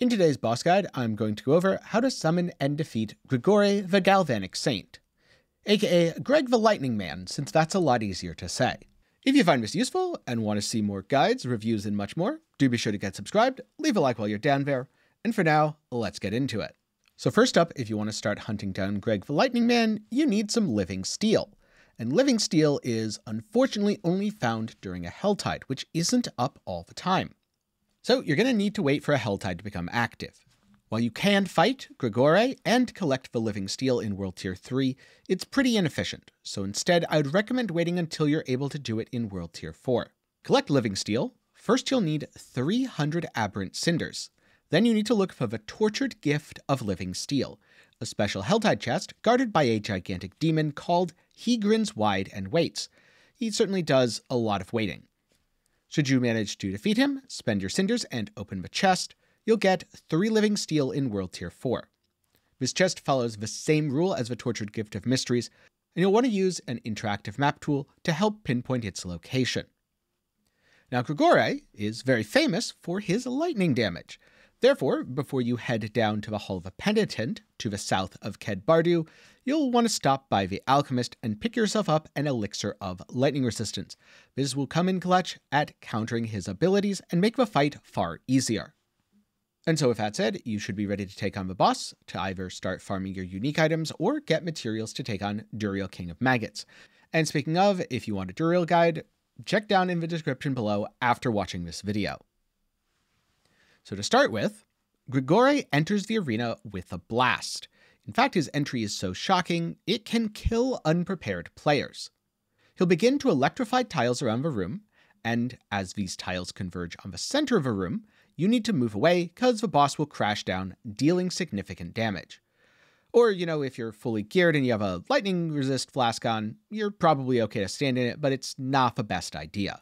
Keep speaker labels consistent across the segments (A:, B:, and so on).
A: In today's boss guide, I'm going to go over how to summon and defeat Grigoire the Galvanic Saint, aka Greg the Lightning Man, since that's a lot easier to say. If you find this useful and want to see more guides, reviews, and much more, do be sure to get subscribed, leave a like while you're down there, and for now, let's get into it. So first up, if you want to start hunting down Greg the Lightning Man, you need some living steel. And living steel is unfortunately only found during a Helltide, which isn't up all the time. So you're going to need to wait for a Helltide to become active. While you can fight Grigoire and collect the living steel in World Tier 3, it's pretty inefficient, so instead I would recommend waiting until you're able to do it in World Tier 4. Collect living steel. First you'll need 300 aberrant cinders. Then you need to look for the Tortured Gift of Living Steel, a special Helltide chest guarded by a gigantic demon called He Grins Wide and Waits. He certainly does a lot of waiting. Should you manage to defeat him, spend your cinders and open the chest, you'll get 3 living steel in World Tier 4. This chest follows the same rule as the Tortured Gift of Mysteries, and you'll want to use an interactive map tool to help pinpoint its location. Now, Grigoire is very famous for his lightning damage. Therefore, before you head down to the Hall of the Penitent, to the south of Ked Bardu, you'll want to stop by the Alchemist and pick yourself up an elixir of lightning resistance. This will come in clutch at countering his abilities and make the fight far easier. And so with that said, you should be ready to take on the boss, to either start farming your unique items or get materials to take on Duriel King of Maggots. And speaking of, if you want a Duriel guide, check down in the description below after watching this video. So to start with, Grigoire enters the arena with a blast. In fact, his entry is so shocking, it can kill unprepared players. He'll begin to electrify tiles around the room, and as these tiles converge on the center of a room, you need to move away because the boss will crash down, dealing significant damage. Or, if you're fully geared and you have a lightning resist flask on, you're probably okay to stand in it, but it's not the best idea.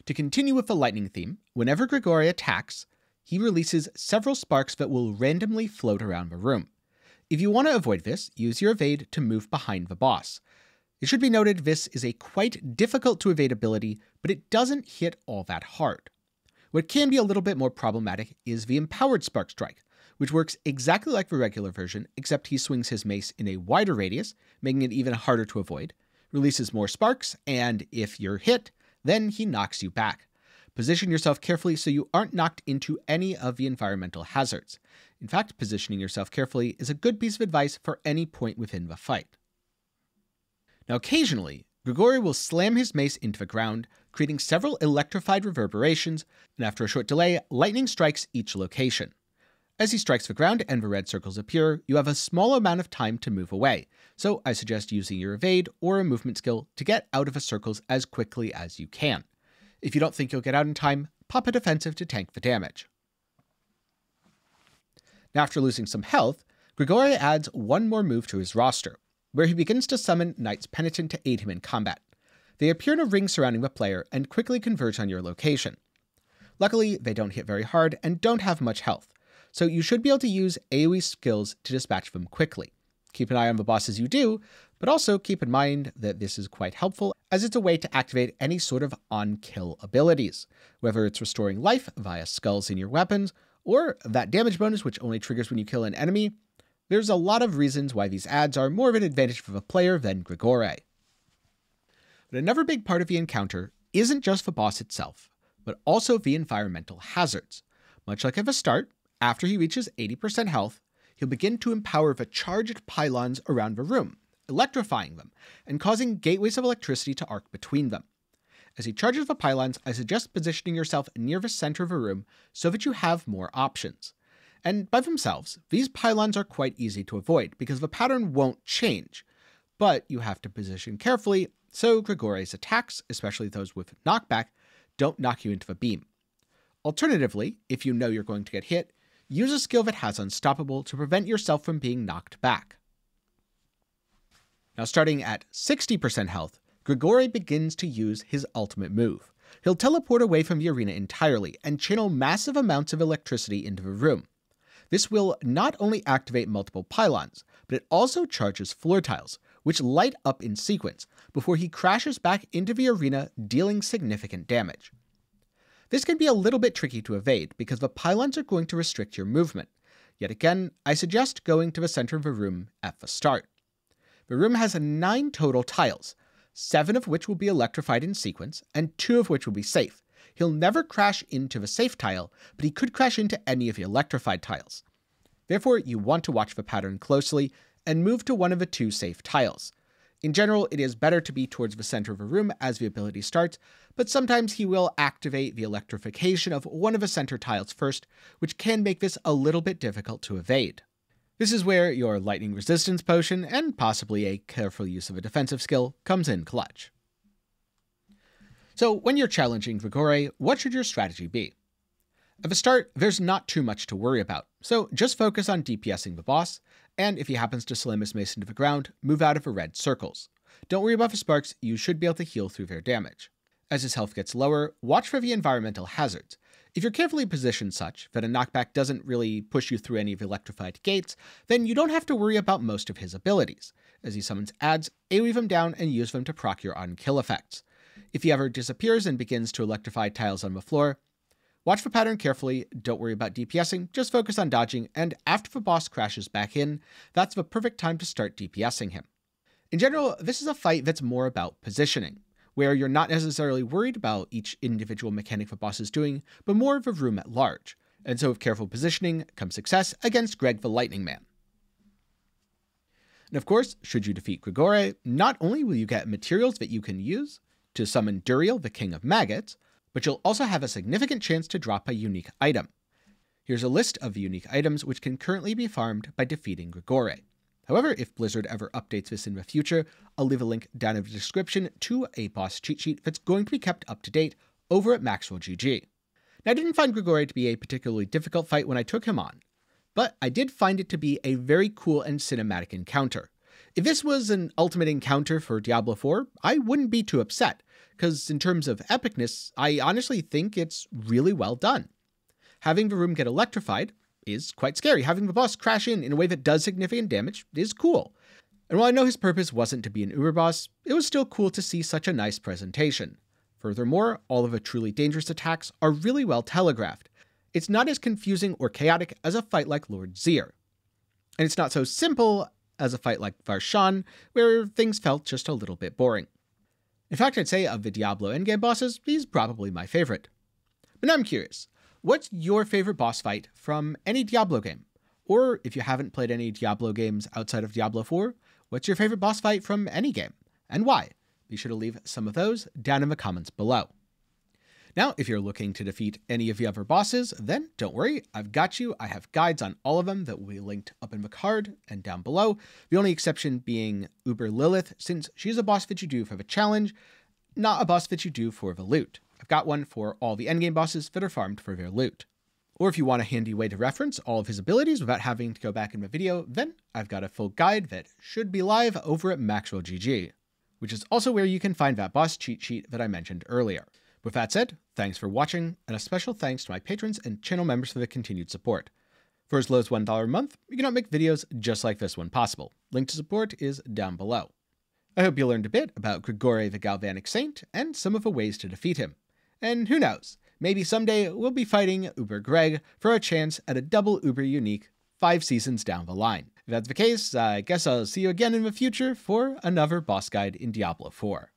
A: To continue with the lightning theme, whenever Grigoire attacks, he releases several sparks that will randomly float around the room. If you want to avoid this, use your evade to move behind the boss. It should be noted this is a quite difficult to evade ability, but it doesn't hit all that hard. What can be a little bit more problematic is the Empowered Spark Strike, which works exactly like the regular version, except he swings his mace in a wider radius, making it even harder to avoid, releases more sparks, and if you're hit, then he knocks you back. Position yourself carefully so you aren't knocked into any of the environmental hazards. In fact, positioning yourself carefully is a good piece of advice for any point within the fight. Now occasionally, Grigoire will slam his mace into the ground, creating several electrified reverberations, and after a short delay, lightning strikes each location. As he strikes the ground and the red circles appear, you have a small amount of time to move away, so I suggest using your evade or a movement skill to get out of the circles as quickly as you can. If you don't think you'll get out in time, pop a defensive to tank the damage. Now after losing some health, Grigoire adds one more move to his roster, where he begins to summon Knights Penitent to aid him in combat. They appear in a ring surrounding the player and quickly converge on your location. Luckily, they don't hit very hard and don't have much health, so you should be able to use AoE skills to dispatch them quickly. Keep an eye on the boss as you do, but also keep in mind that this is quite helpful as it's a way to activate any sort of on-kill abilities, whether it's restoring life via skulls in your weapons, or that damage bonus which only triggers when you kill an enemy. There's a lot of reasons why these adds are more of an advantage for the player than Grigoire. But another big part of the encounter isn't just the boss itself, but also the environmental hazards. Much like at the start, after he reaches 80% health, he'll begin to empower the charged pylons around the room, electrifying them, and causing gateways of electricity to arc between them. As he charges the pylons, I suggest positioning yourself near the center of a room so that you have more options. And by themselves, these pylons are quite easy to avoid because the pattern won't change, but you have to position carefully so Grigoire's attacks, especially those with knockback, don't knock you into the beam. Alternatively, if you know you're going to get hit, use a skill that has Unstoppable to prevent yourself from being knocked back. Now starting at 60% health, Grigoire begins to use his ultimate move. He'll teleport away from the arena entirely and channel massive amounts of electricity into the room. This will not only activate multiple pylons, but it also charges floor tiles, which light up in sequence before he crashes back into the arena, dealing significant damage. This can be a little bit tricky to evade because the pylons are going to restrict your movement. Yet again, I suggest going to the center of the room at the start. The room has 9 total tiles, 7 of which will be electrified in sequence, and 2 of which will be safe. He'll never crash into the safe tile, but he could crash into any of the electrified tiles. Therefore, you want to watch the pattern closely and move to one of the 2 safe tiles. In general, it is better to be towards the center of a room as the ability starts, but sometimes he will activate the electrification of one of the center tiles first, which can make this a little bit difficult to evade. This is where your lightning resistance potion, and possibly a careful use of a defensive skill, comes in clutch. So when you're challenging Grigoire, what should your strategy be? At the start, there's not too much to worry about, so just focus on DPSing the boss, and if he happens to slam his mace into the ground, move out of the red circles. Don't worry about the sparks, you should be able to heal through their damage. As his health gets lower, watch for the environmental hazards. If you're carefully positioned such that a knockback doesn't really push you through any of the electrified gates, then you don't have to worry about most of his abilities. As he summons adds, AoE them down and use them to proc your on-kill effects. If he ever disappears and begins to electrify tiles on the floor, watch the pattern carefully, don't worry about DPSing, just focus on dodging, and after the boss crashes back in, that's the perfect time to start DPSing him. In general, this is a fight that's more about positioning, where you're not necessarily worried about each individual mechanic the boss is doing, but more of a room at large. And so with careful positioning comes success against Greg the Lightning Man. And of course, should you defeat Grigoire, not only will you get materials that you can use to summon Duriel, the King of Maggots, but you'll also have a significant chance to drop a unique item. Here's a list of the unique items which can currently be farmed by defeating Grigoire. However, if Blizzard ever updates this in the future, I'll leave a link down in the description to a boss cheat sheet that's going to be kept up to date over at Maxwell GG. Now, I didn't find Grigoire to be a particularly difficult fight when I took him on, but I did find it to be a very cool and cinematic encounter. If this was an ultimate encounter for Diablo 4, I wouldn't be too upset, because in terms of epicness, I honestly think it's really well done. Having the room get electrified is quite scary. Having the boss crash in a way that does significant damage is cool. And while I know his purpose wasn't to be an uber boss, it was still cool to see such a nice presentation. Furthermore, all of the truly dangerous attacks are really well telegraphed. It's not as confusing or chaotic as a fight like Lord Zier. And it's not so simple as a fight like Varshan, where things felt just a little bit boring. In fact, I'd say of the Diablo endgame bosses, he's probably my favorite. But now I'm curious, what's your favorite boss fight from any Diablo game? Or if you haven't played any Diablo games outside of Diablo 4, what's your favorite boss fight from any game, and why? Be sure to leave some of those down in the comments below. Now, if you're looking to defeat any of the other bosses, then don't worry, I've got you. I have guides on all of them that will be linked up in the card and down below. The only exception being Uber Lilith, since she's a boss that you do for the challenge, not a boss that you do for the loot. I've got one for all the endgame bosses that are farmed for their loot. Or if you want a handy way to reference all of his abilities without having to go back in the video, then I've got a full guide that should be live over at Maxwell GG, which is also where you can find that boss cheat sheet that I mentioned earlier. With that said, thanks for watching, and a special thanks to my patrons and channel members for the continued support. For as low as $1 a month, you can help make videos just like this one possible. Link to support is down below. I hope you learned a bit about Grigoire the Galvanic Saint and some of the ways to defeat him. And who knows, maybe someday we'll be fighting Uber Greg for a chance at a double Uber unique 5 seasons down the line. If that's the case, I guess I'll see you again in the future for another boss guide in Diablo 4.